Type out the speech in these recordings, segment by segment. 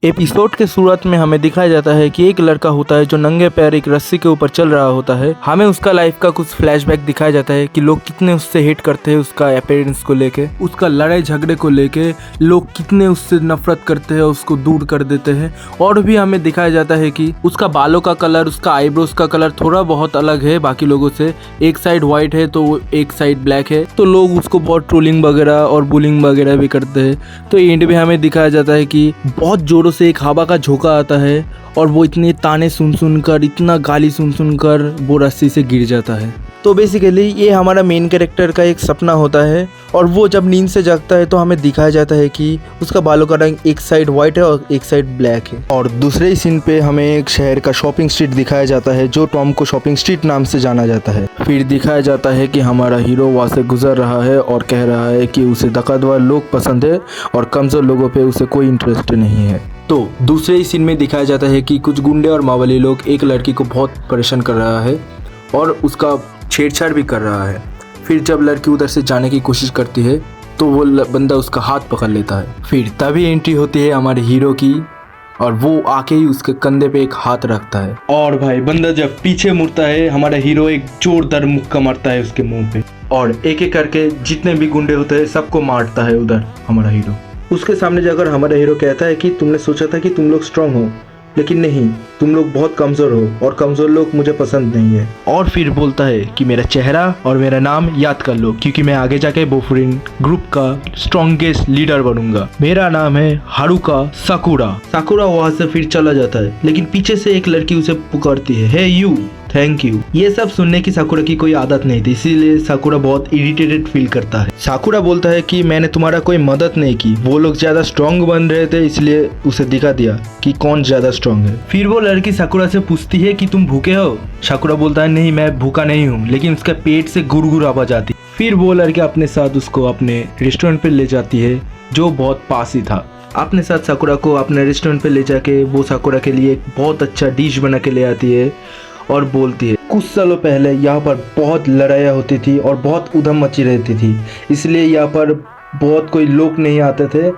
Episode के शुरुआत में हमें दिखाया जाता है कि एक लड़का होता है जो नंगे पैर एक रस्सी के ऊपर चल रहा होता है। हमें उसका लाइफ का कुछ फ्लैशबैक दिखाया जाता है कि लोग कितने उससे हेट करते हैं, उसका अपीयरेंस को लेके, उसका लड़ाई झगड़े को लेके लोग कितने उससे नफरत करते हैं, उसको दूर कर देते हैं। और भी हमें दिखाया जाता है कि उसका बालों का कलर, उसका आईब्रोज का कलर थोड़ा बहुत अलग है बाकी लोगों से। एक साइड व्हाइट है तो एक साइड ब्लैक है, तो लोग उसको बहुत ट्रोलिंग वगैरह और बुलिंग वगैरह भी करते हैं। तो एंड में हमें दिखाया जाता है कि बहुत जोरों से एक हवा का झोंका आता है और वो इतने ताने सुन कर, इतना गाली सुन कर वो रस्सी से गिर जाता है। तो बेसिकली ये हमारा मेन कैरेक्टर का एक सपना होता है और वो जब नींद से जागता है तो हमें दिखाया जाता है कि उसका बालों का रंग एक साइड व्हाइट है और एक साइड ब्लैक है। और दूसरे सीन पे हमें एक शहर का शॉपिंग स्ट्रीट दिखाया जाता है जो टॉम को शॉपिंग स्ट्रीट नाम से जाना जाता है। फिर दिखाया जाता है कि हमारा हीरो वहाँ से गुजर रहा है और कह रहा है कि उसे ताकतवर लोग पसंद है और कमजोर लोगों पे उसे कोई इंटरेस्ट नहीं है। तो दूसरे ही सीन में दिखाया जाता है कि कुछ गुंडे और मावाली लोग एक लड़की को बहुत परेशान कर रहा है और उसका छेड़छाड़ भी कर रहा है। फिर जब लड़की उधर से जाने की कोशिश करती है तो वो बंदा उसका हाथ पकड़ लेता है। फिर तभी एंट्री होती है हमारे हीरो की और वो आके ही उसके कंधे पे एक हाथ रखता है। और भाई बंदा जब पीछे मुड़ता है हमारा हीरो एक जोरदार मुक्का मारता है उसके मुंह पे और एक एक करके जितने भी गुंडे होते हैं सबको मारता है उधर हमारा हीरो। उसके सामने जाकर हमारा हीरो कहता है कि तुमने सोचा था कि तुम लोग स्ट्रांग हो, लेकिन नहीं, तुम लोग बहुत कमज़ोर हो और कमज़ोर लोग मुझे पसंद नहीं है। और फिर बोलता है कि मेरा चेहरा और मेरा नाम याद कर लो क्योंकि मैं आगे जाके बोफुरिन ग्रुप का स्ट्रॉन्गेस्ट लीडर बनूंगा। मेरा नाम है हारुका साकुरा। साकुरा वहाँ से फिर चला जाता है लेकिन पीछे से एक लड़की उसे पुकारती है, हे यू, थैंक यू। ये सब सुनने की साकुरा की कोई आदत नहीं थी, इसीलिए साकुरा बहुत इरिटेटेड फील करता है। साकुरा बोलता है कि मैंने तुम्हारा कोई मदद नहीं की, वो लोग ज्यादा स्ट्रांग बन रहे थे इसलिए उसे दिखा दिया कि कौन ज्यादा स्ट्रांग है। फिर वो लड़की साकुरा से पूछती है कि तुम भूखे हो? साकुरा बोलता है नहीं, मैं भूखा नहीं हूँ, लेकिन उसका पेट से गुरगुर आवाज आती। फिर वो लड़की अपने साथ उसको अपने रेस्टोरेंट पे ले जाती है जो बहुत पास ही था। अपने साथ साकुरा को अपने रेस्टोरेंट पे ले जाके वो साकुरा के लिए एक बहुत अच्छा डिश बना के ले आती है और बोलती है कुछ सालों पहले यहाँ पर बहुत लड़ाइयाँ होती थी और बहुत उधम मची रहती थी, इसलिए यहाँ पर बहुत कोई लोग नहीं आते थे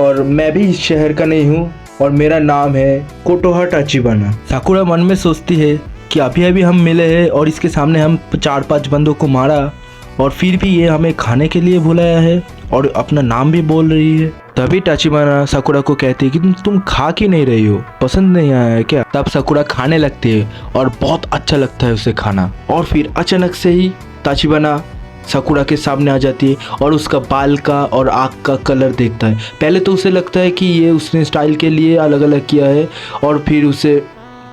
और मैं भी इस शहर का नहीं हूँ और मेरा नाम है कोटोहा टाचिबाना। साकुरा मन में सोचती है कि अभी अभी हम मिले हैं और इसके सामने हम 4-5 बंदों को मारा और फिर भी ये हमें खाने के लिए बुलाया है और अपना नाम भी बोल रही है। तभी टाचिबाना साकुरा को कहती है कि तुम खा क्यों नहीं रही हो, पसंद नहीं आया है क्या? तब साकुरा खाने लगती है और बहुत अच्छा लगता है उसे खाना। और फिर अचानक से ही टाचिबाना साकुरा के सामने आ जाती है और उसका बाल का और आँख का कलर देखता है। पहले तो उसे लगता है कि ये उसने स्टाइल के लिए अलग अलग किया है और फिर उसे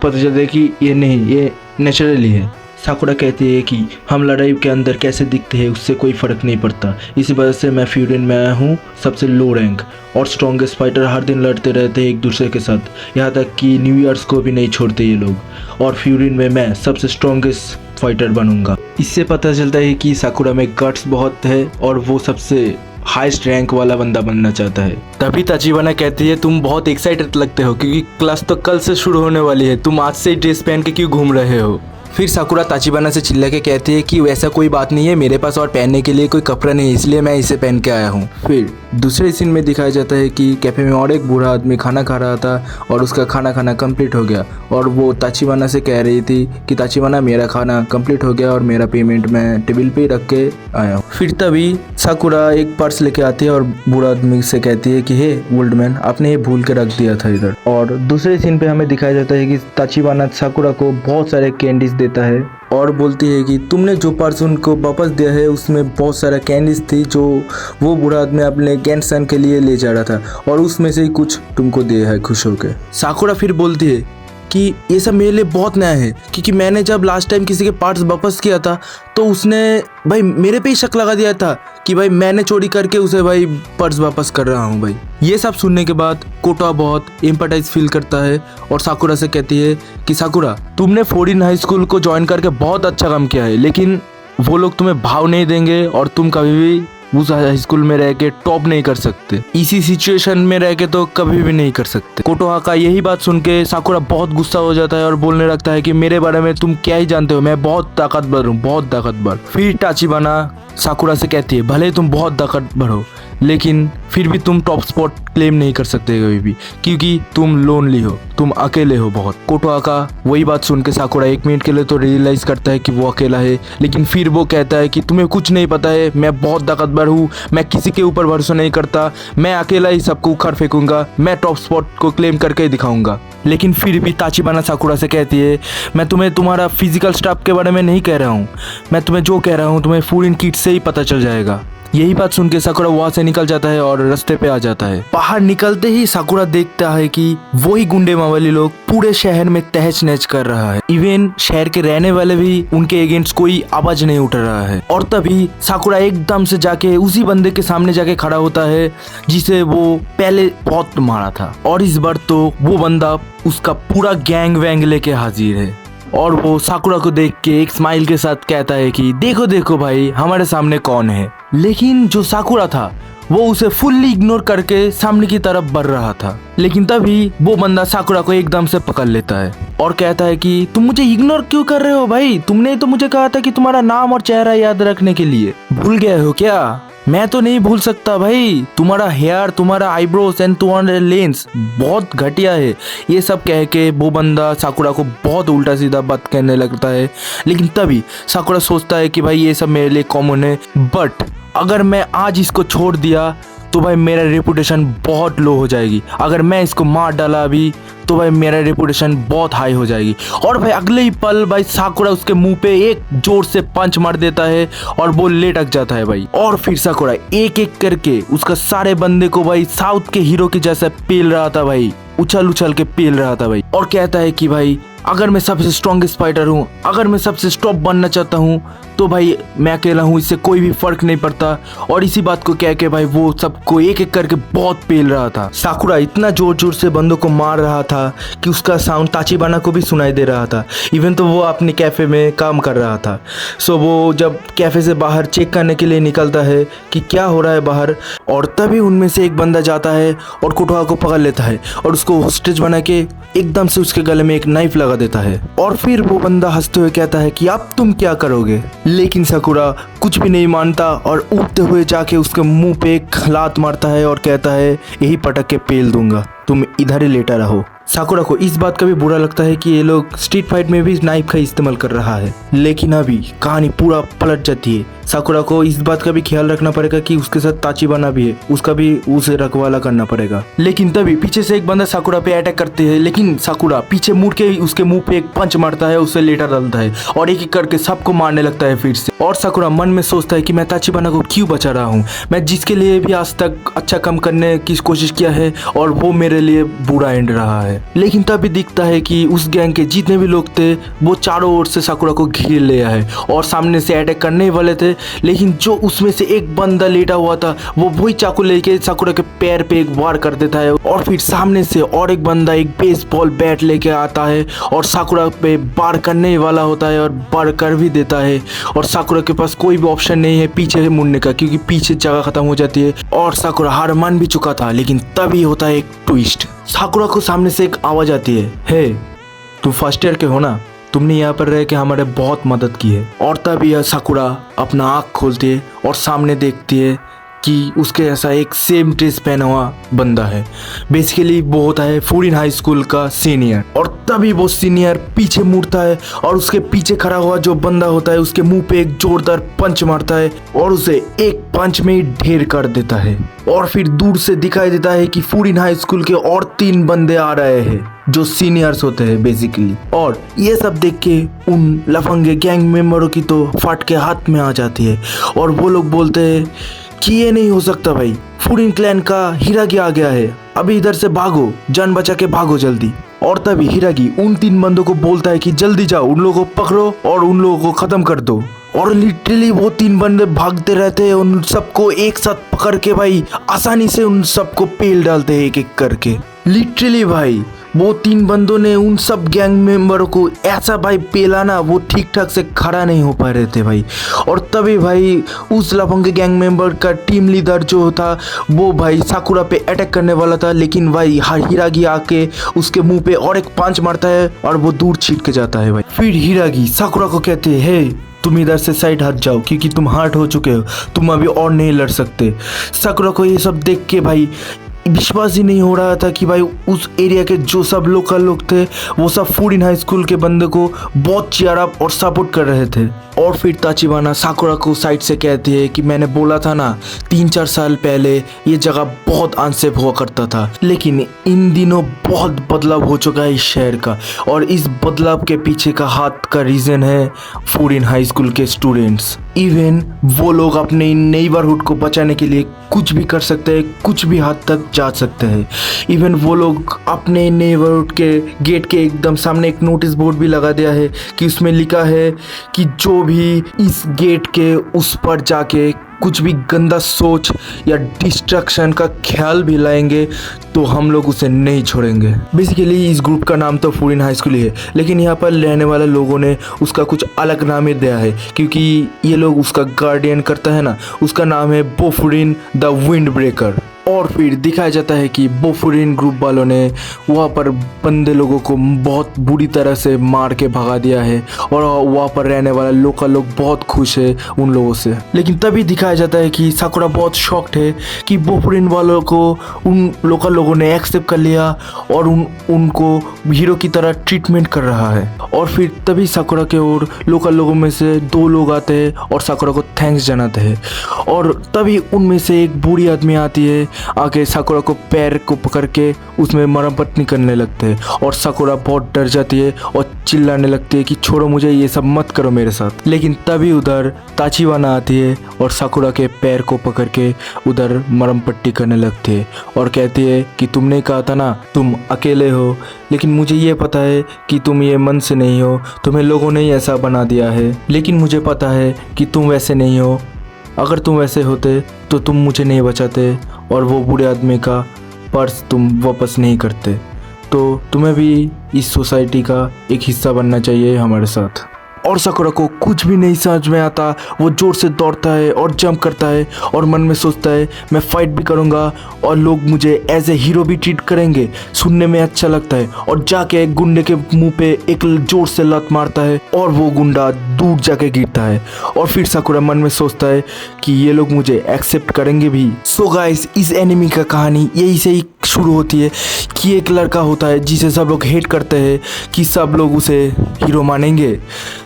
पता चलता है कि ये नहीं, ये नेचुरली है। साकुरा कहती है कि हम लड़ाई के अंदर कैसे दिखते हैं उससे कोई फ़र्क नहीं पड़ता, इसी वजह से मैं फ्यूरिन में आया हूँ, सबसे लो रैंक और स्ट्रॉन्गेस्ट फाइटर हर दिन लड़ते रहते हैं एक दूसरे के साथ, यहाँ तक कि न्यू ईयर्स को भी नहीं छोड़ते ये लोग, और फ्यूरिन में मैं सबसे स्ट्रॉन्गेस्ट फाइटर बनूंगा। इससे पता चलता है कि साकुरा में गट्स बहुत है और वो सबसे हाईएस्ट रैंक वाला बंदा बनना चाहता है। तभी टाचिबाना कहती है तुम बहुत एक्साइटेड लगते हो क्योंकि क्लास तो कल से शुरू होने वाली है, तुम आज से ही ड्रेस पहन के क्यों घूम रहे हो? फिर साकुरा टाचिबाना से चिल्ला के कहती है कि वैसा कोई बात नहीं है, मेरे पास और पहनने के लिए कोई कपड़ा नहीं है, इसलिए मैं इसे पहन के आया हूँ। फिर दूसरे सीन में दिखाया जाता है कि कैफे में और एक बूढ़ा आदमी खाना खा रहा था और उसका खाना कंप्लीट हो गया और वो टाचिबाना से कह रही थी कि टाचिबाना मेरा खाना कंप्लीट हो गया और मेरा पेमेंट मैं टेबल पे रख के आया हूँ। फिर तभी साकुरा एक पर्स लेके आती है और बूढ़ा आदमी से कहती है कि हे ओल्ड मैन, आपने ये भूल के रख दिया था इधर। और दूसरे सीन पे हमें दिखाया जाता है कि टाचिबाना साकुरा को बहुत सारे कैंडीज देता है और बोलती है कि तुमने जो पर्स उनको वापस दिया है उसमें बहुत सारा कैंडीज थी जो वो बूढ़ा आदमी अपने ग्रैंडसन के लिए ले जा रहा था और उसमें से ही कुछ तुमको दिया है खुश होकर। साकुरा फिर बोलती है कि ये सब मेरे लिए बहुत नया है क्योंकि मैंने जब लास्ट टाइम किसी के पार्ट्स वापस किया था तो उसने भाई मेरे पे ही शक लगा दिया था कि भाई मैंने चोरी करके उसे भाई पर्स वापस कर रहा हूँ भाई। ये सब सुनने के बाद कोटा बहुत एम्पैथाइज फील करता है और साकुरा से कहती है कि साकुरा तुमने फोरिन हाई स्कूल को ज्वाइन करके बहुत अच्छा काम किया है, लेकिन वो लोग तुम्हें भाव नहीं देंगे और तुम कभी भी उस हाई स्कूल में रह के टॉप नहीं कर सकते, इसी सिचुएशन में रह के तो कभी भी नहीं कर सकते। कोटोहा का यही बात सुन के साकुरा बहुत गुस्सा हो जाता है और बोलने लगता है कि मेरे बारे में तुम क्या ही जानते हो, मैं बहुत ताकतवर हूँ, बहुत ताकतवर। फिर टाचिबाना साकुरा से कहती है भले तुम बहुत ताकतवर हो लेकिन फिर भी तुम टॉप स्पॉट क्लेम नहीं कर सकते कभी भी, क्योंकि तुम लोनली हो, तुम अकेले हो बहुत। कोटोआ का वही बात सुन के साकुरा 1 मिनट के लिए तो रियलाइज करता है कि वो अकेला है, लेकिन फिर वो कहता है कि तुम्हें कुछ नहीं पता है, मैं बहुत ताकतवर हूँ, मैं किसी के ऊपर भरोसा नहीं करता, मैं अकेला ही सबको उखाड़ फेंकूंगा, मैं टॉप स्पॉट को क्लेम करके दिखाऊंगा। लेकिन फिर भी ताचिबाना साकुरा से कहती है, मैं तुम्हें तुम्हारा फिजिकल स्टाफ के बारे में नहीं कह रहा हूँ, मैं तुम्हें जो कह रहा हूँ तुम्हें फूरिन किट से ही पता चल जाएगा। यही बात सुन के साकुरा वहां से निकल जाता है और रास्ते पे आ जाता है। बाहर निकलते ही साकुरा देखता है कि वही गुंडे मावाली लोग पूरे शहर में तहस नहस कर रहा है। इवन शहर के रहने वाले भी उनके अगेंस्ट कोई आवाज नहीं उठ रहा है। और तभी साकुरा एकदम से जाके उसी बंदे के सामने जाके खड़ा होता है जिसे वो पहले बहुत मारा था, और इस बार तो वो बंदा उसका पूरा गैंग वैंग लेके हाजिर है। और वो साकुरा को देख के एक स्माइल के साथ कहता है कि देखो देखो भाई हमारे सामने कौन है। लेकिन जो साकुरा था वो उसे फुल्ली इग्नोर करके सामने की तरफ बढ़ रहा था। लेकिन तभी वो बंदा साकुरा को एकदम से पकड़ लेता है और कहता है कि तुम मुझे इग्नोर क्यों कर रहे हो भाई, तुमने तो मुझे कहा था कि तुम्हारा नाम और चेहरा याद रखने के लिए, भूल गए हो क्या? मैं तो नहीं भूल सकता भाई, तुम्हारा हेयर, तुम्हारा आईब्रोज एंड तुम्हारा लेंस बहुत घटिया है। ये सब कह के वो बंदा साकुरा को बहुत उल्टा सीधा बात कहने लगता है। लेकिन तभी साकुरा सोचता है कि भाई ये सब मेरे लिए कॉमन है, बट अगर मैं आज इसको छोड़ दिया तो भाई मेरा रेपुटेशन बहुत लो हो जाएगी, अगर मैं इसको मार डाला अभी तो भाई मेरा रेपुटेशन बहुत हाई हो जाएगी। और भाई अगले ही पल भाई साकुरा उसके मुंह पे एक जोर से पंच मार देता है और वो लेटक जाता है भाई। और फिर साकुरा एक एक करके उसका सारे बंदे को भाई साउथ के हीरो के जैसा पेल रहा था भाई, उछल उछल के पेल रहा था भाई। और कहता है कि भाई अगर मैं सबसे स्ट्रॉन्गेस्ट फाइटर हूँ, अगर मैं सबसे टॉप बनना चाहता हूँ तो भाई मैं अकेला हूँ, इससे कोई भी फर्क नहीं पड़ता। और इसी बात को कह के भाई वो सबको एक एक करके बहुत पेल रहा था। साकुरा इतना जोर जोर से बंदों को मार रहा था कि उसका साउंड ताचिबाना को भी सुनाई दे रहा था। इवन तो वो अपने कैफे में काम कर रहा था। सो वो जब कैफे से बाहर चेक करने के लिए निकलता है कि क्या हो रहा है बाहर, और तभी उनमें से एक बंदा जाता है और कोटोआ को पकड़ लेता है और उसको होस्टेज बना के एकदम से उसके गले में एक नाइफ लगा देता है। और फिर वो बंदा हंसते हुए कहता है कि अब तुम क्या करोगे? लेकिन साकुरा कुछ भी नहीं मानता और उठते हुए जाके उसके मुंह पे एक लात मारता है और कहता है यही पटक के पेल दूंगा, तुम इधर ही लेटा रहो। साकुरा को इस बात का भी बुरा लगता है कि ये लोग स्ट्रीट फाइट में भी नाइफ का इस्तेमाल कर रहा है। लेकिन अभी कहानी पूरा पलट जाती है। साकुरा को इस बात का भी ख्याल रखना पड़ेगा कि उसके साथ ताचिबाना भी है, उसका भी उसे रखवाला करना पड़ेगा। लेकिन तभी पीछे से एक बंदा साकुरा पे अटैक करते हैं, लेकिन साकुरा पीछे मुड़ के उसके मुंह पे एक पंच मारता है, उसे लेटा डालता है और एक एक करके सबको मारने लगता है फिर से। और साकुरा मन में सोचता है कि मैं ताचिबाना को क्यों बचा रहा हूँ, मैं जिसके लिए भी आज तक अच्छा काम करने की कोशिश किया है और वो मेरे लिए बुरा एंड रहा है। लेकिन तभी दिखता है कि उस गैंग के जितने भी लोग थे वो चारों ओर से साकुरा को घेर लिया है और सामने से अटैक करने वाले थे। लेकिन जो उसमें से एक बंदा लेटा हुआ था वो वही चाकू लेके साकुरा के पैर पे एक वार कर देता है। और फिर सामने से और एक बंदा एक बेसबॉल बैट लेके आता है और साकुरा पे वार करने वाला होता है और वार कर भी देता है। और साकुरा के पास कोई भी ऑप्शन नहीं है पीछे मुड़ने का, क्योंकि पीछे जगह खत्म हो जाती है और साकुरा हार मान भी चुका था। लेकिन तभी होता है एक ट्विस्ट। साकुरा को सामने से एक आवाज आती है, हे तुम फर्स्ट ईयर के हो ना, तुमने यहाँ पर रह के हमारे बहुत मदद की है। और तभी यह साकुरा अपना आँख खोलती है और सामने देखती है कि उसके ऐसा एक सेम ड्रेस पहना हुआ बंदा है। बेसिकली वो होता है फूरिन हाई स्कूल का सीनियर। और तभी वो सीनियर पीछे मुड़ता है और उसके पीछे खड़ा हुआ जो बंदा होता है उसके मुंह पे एक जोरदार पंच मारता है और उसे एक पंच में ही ढेर कर देता है। और फिर दूर से दिखाई देता है कि फूरिन हाई स्कूल के और 3 बंदे आ रहे हैं जो सीनियर्स होते हैं बेसिकली। और ये सब देख के उन लफंगे गैंग मेंबरों की तो फट के हाथ में आ जाती है और वो लोग बोलते हैं कि ये नहीं हो सकता भाई, फूरिन क्लैन का हिरागी आ गया है, अभी इधर से भागो, जान बचा के भागो जल्दी। और तभी हिरागी उन 3 बंदों को बोलता है कि जल्दी जाओ, उन लोगों को पकड़ो और उन लोगों को खत्म कर दो। और लिटरली वो 3 बंदे भागते रहते हैं, उन सबको एक साथ पकड़ के भाई आसानी से उन सबको पेल डालते हैं एक एक करके। लिटरली भाई वो 3 बंदों ने उन सब गैंग मेंबरों को ऐसा भाई पेला ना, वो ठीक ठाक से खड़ा नहीं हो पा रहे थे भाई। और तभी भाई उस लफंगे गैंग मेंबर का टीम लीडर जो था वो भाई साकुरा पे अटैक करने वाला था, लेकिन भाई हिरागी आके उसके मुंह पे और एक पंच मारता है और वो दूर छीट के जाता है भाई। फिर हिरागी साकुरा को कहते हैं, हे तुम इधर से साइड हट जाओ क्योंकि तुम हर्ट हो चुके हो, तुम अभी और नहीं लड़ सकते। साकुरा को ये सब देख के भाई विश्वास ही नहीं हो रहा था कि भाई उस एरिया के जो सब लोकल लोग थे वो सब फूडिन हाई स्कूल के बंदे को बहुत चीयर अप और सपोर्ट कर रहे थे। और फिर ताचिबाना साकुरा को साइड से कहती है कि मैंने बोला था ना 3-4 साल पहले ये जगह बहुत अनसेफ हुआ करता था, लेकिन इन दिनों बहुत बदलाव हो चुका है इस शहर का, और इस बदलाव के पीछे का हाथ का रीज़न है फूडिन हाई स्कूल के स्टूडेंट्स। इवन वो लोग अपने नेबरहुड को बचाने के लिए कुछ भी कर सकते हैं, कुछ भी हद तक जा सकते हैं। इवन वो लोग अपने नेबरहुड के गेट के एकदम सामने एक नोटिस बोर्ड भी लगा दिया है कि उसमें लिखा है कि जो भी इस गेट के उस पर जाके कुछ भी गंदा सोच या डिस्ट्रक्शन का ख्याल भी लाएंगे तो हम लोग उसे नहीं छोड़ेंगे। बेसिकली इस ग्रुप का नाम तो फूडिन हाई स्कूल ही है, लेकिन यहाँ पर रहने वाले लोगों ने उसका कुछ अलग नाम ही दिया है क्योंकि ये लोग उसका गार्डियन करता है ना, उसका नाम है बोफुरिन द विंड ब्रेकर। और फिर दिखाया जाता है कि बोफुरिन ग्रुप वालों ने वहाँ पर बंदे लोगों को बहुत बुरी तरह से मार के भगा दिया है और वहाँ पर रहने वाले लोकल लोग बहुत खुश है उन लोगों से। लेकिन तभी दिखाया जाता है कि साकुरा बहुत शॉक्ड है कि बोफुरिन वालों को उन लोकल लोगों ने एक्सेप्ट कर लिया और उनको हीरो की तरह ट्रीटमेंट कर रहा है। और फिर तभी साकुरा के ओर लोकल लोगों में से 2 लोग आते हैं और साकुरा को थैंक्स जनाते हैं। और तभी उनमें से एक बूढ़ी आदमी आती है, आके साकुरा को पैर को पकड़ के उसमें मरहम पट्टी करने लगते हैं और साकुरा बहुत डर जाती है और चिल्लाने लगती है कि छोड़ो मुझे, ये सब मत करो मेरे साथ। लेकिन तभी उधर ताचिबाना आती है और साकुरा के पैर को पकड़ के उधर मरहम पट्टी करने लगती है और कहती है कि तुमने कहा था ना तुम अकेले हो, लेकिन मुझे ये पता है कि तुम ये मन से नहीं हो, तुम्हें लोगों ने ही ऐसा बना दिया है, लेकिन मुझे पता है कि तुम वैसे नहीं हो। अगर तुम वैसे होते तो तुम मुझे नहीं बचाते और वो बूढ़े आदमी का पर्स तुम वापस नहीं करते। तो तुम्हें भी इस सोसाइटी का एक हिस्सा बनना चाहिए हमारे साथ। और साकुरा को कुछ भी नहीं समझ में आता, वो जोर से दौड़ता है और जंप करता है और मन में सोचता है मैं फाइट भी करूँगा और लोग मुझे एज ए हीरो भी ट्रीट करेंगे, सुनने में अच्छा लगता है। और जाके एक गुंडे के मुंह पे एक जोर से लत मारता है और वो गुंडा दूर जाके गिरता है। और फिर साकुरा मन में सोचता है कि ये लोग मुझे एक्सेप्ट करेंगे भी। सो गाइस, इस एनिमी का कहानी यही से ही शुरू होती है कि एक लड़का होता है जिसे सब लोग हेट करते हैं कि सब लोग उसे हीरो मानेंगे।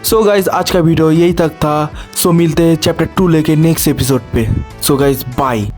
सो गाइस, आज का वीडियो यही तक था। सो मिलते हैं चैप्टर 2 लेके नेक्स्ट एपिसोड पे। So guys, bye.